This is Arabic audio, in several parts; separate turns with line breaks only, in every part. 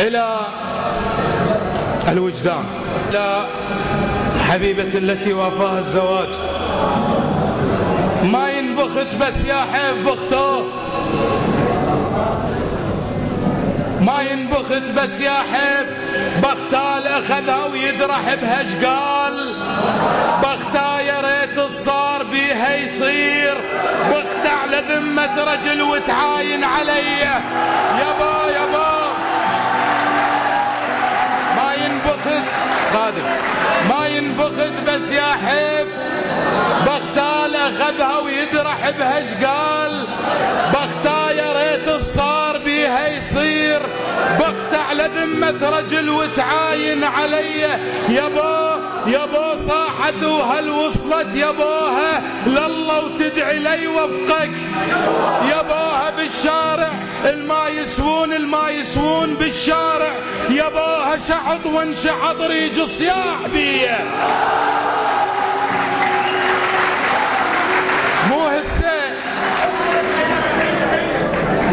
إلى الوجدان، إلى حبيبة التي وافاها الزواج. ما ينبخت بس يا حيف بخته، ما ينبخت بس يا حيف بختال أخذها ويدرح بها شقال. بختا يا ريت الصار بيها يصير، بختا على ذمة رجل وتعاين علي. يابا يابا ما ينبخت خادم، ما ينبخت بس يا حيف بختال أخذها ويدرح بها شقال. بختا يا ريت الصار بيها يصير، بختا على ذمة رجل وتعاين علي. يابا يابا صاحت وهل وصلت ياباها لله وتدعي لي وفقك. ياباها بالشارع الما يسوون، الما يسوون بالشارع. ياباها شعط وانشعط ريج صياح بيه، مو هسه.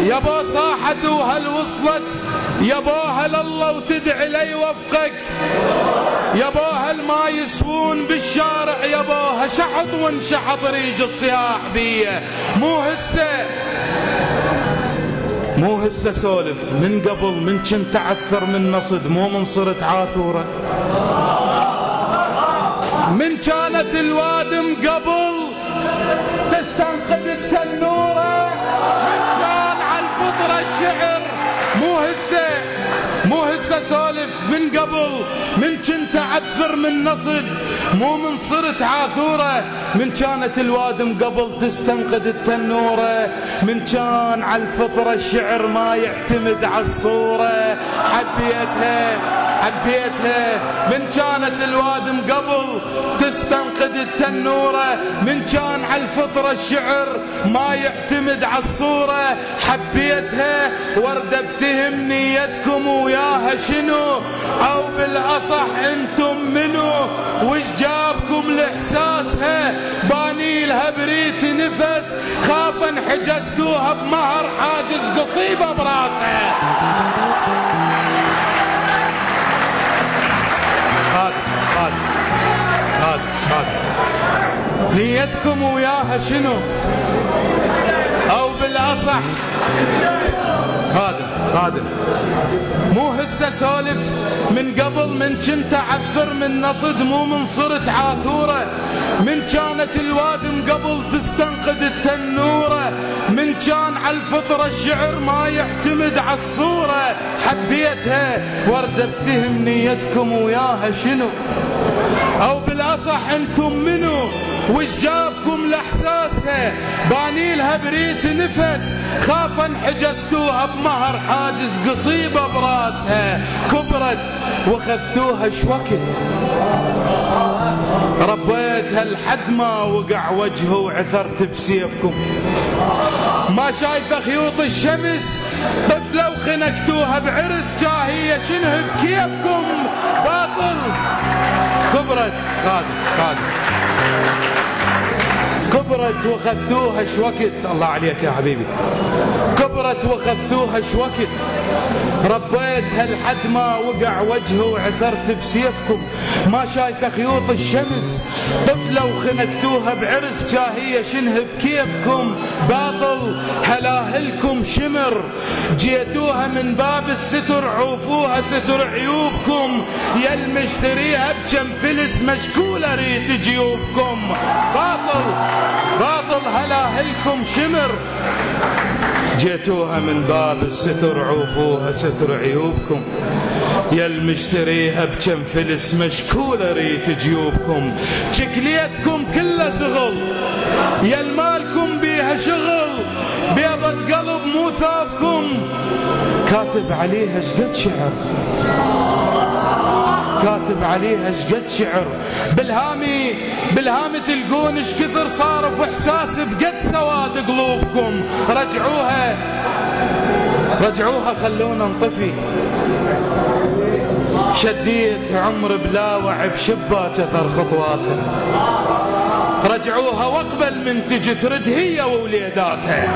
يابا صاحت وهل وصلت ياباها لله وتدعي لي وفقك. ياباها الما يسوون بالشارع، ياباها شحط وانشحط ريج الصياح بيه. مو هسه، مو هسه سولف، من قبل من كنت اعثر من نصد، مو من صرت عاثوره. من كانت الوادم قبل تستنقذ التنوره، من كان على الفطره الشعر. مو هسه، مو هسه سولف، من قبل من كنت اعثر من نصد، مو من صرت عاثوره. من كانت الوادم قبل تستنقذ التنوره، من كان على الفطره الشعر ما يعتمد على الصوره. حبيتها حبيتها، من كانت الوادم قبل تستنقذ التنوره، من كان على الفطره الشعر ما يعتمد على الصوره. حبيتها ورده افتهم نيتكم وياها شنو، او بالاصح انتم منو، وش جابكم لاحساسها. باني لها بريت نفس، خافا حجزتوها بمهر حاجز قصيبه براسها. هذا نيتكم وياها شنو، او بالاصح خادم. مو هسه سولف، من قبل من كنت اعثر من نصد، مو من صرت عاثوره. من كانت الوادم قبل تستنقذ التنوره، من كان على الفطره الشعر ما يعتمد على الصوره. حبيتها ورده افتهم نيتكم وياها شنو، او بالاصح انتم منو، وش جابكم لاحساسها. باني لها بريت نفس، خافا حجزتوها بمهر حاجز قصيبه براسها. كبرت واخذتوها شوكت، ربيتها لحد ما وقع وجهه وعثرت بسيفكم. ما شايفه خيوط الشمس طفله وخنقتوها بعرس، جاهيه شنه بكيفكم باطل. كبرت كبرت واخذتوها شوكت. الله عليك يا حبيبي. كبرت واخذتوها شوكت، ربيتها لحد ما وقع وجهه وعثرت بسيفكم. ما شايفه خيوط الشمس طفله وخنقتوها بعرس، جاهيه شنه بكيفكم باطل. هلاهلكم شمر جيتوها من باب الستر، عوفوها ستر عيوبكم. يا المشتريها بكم فلس مشكوله ريت جيوبكم. باطل هلاهلكم شمر جيتوها من باب الستر، عوفوها ستر عيوبكم. يا المشتريها بكم فلس مشكوله ريت جيوبكم. شكليتكم كلها زغل، يا المالكم بيها شغل. بيضة قلب مو ثابكم، كاتب عليها شقد شعر، كاتب عليها شقد شعر. بالهامي تلقون ايش كثر صارف احساس بقد سواد قلوبكم. رجعوها خلونا نطفي. شديت عمر بلا وعي بشباك اثر خطواتها. رجعوها واقبل من تجي ترد هي ووليداتها.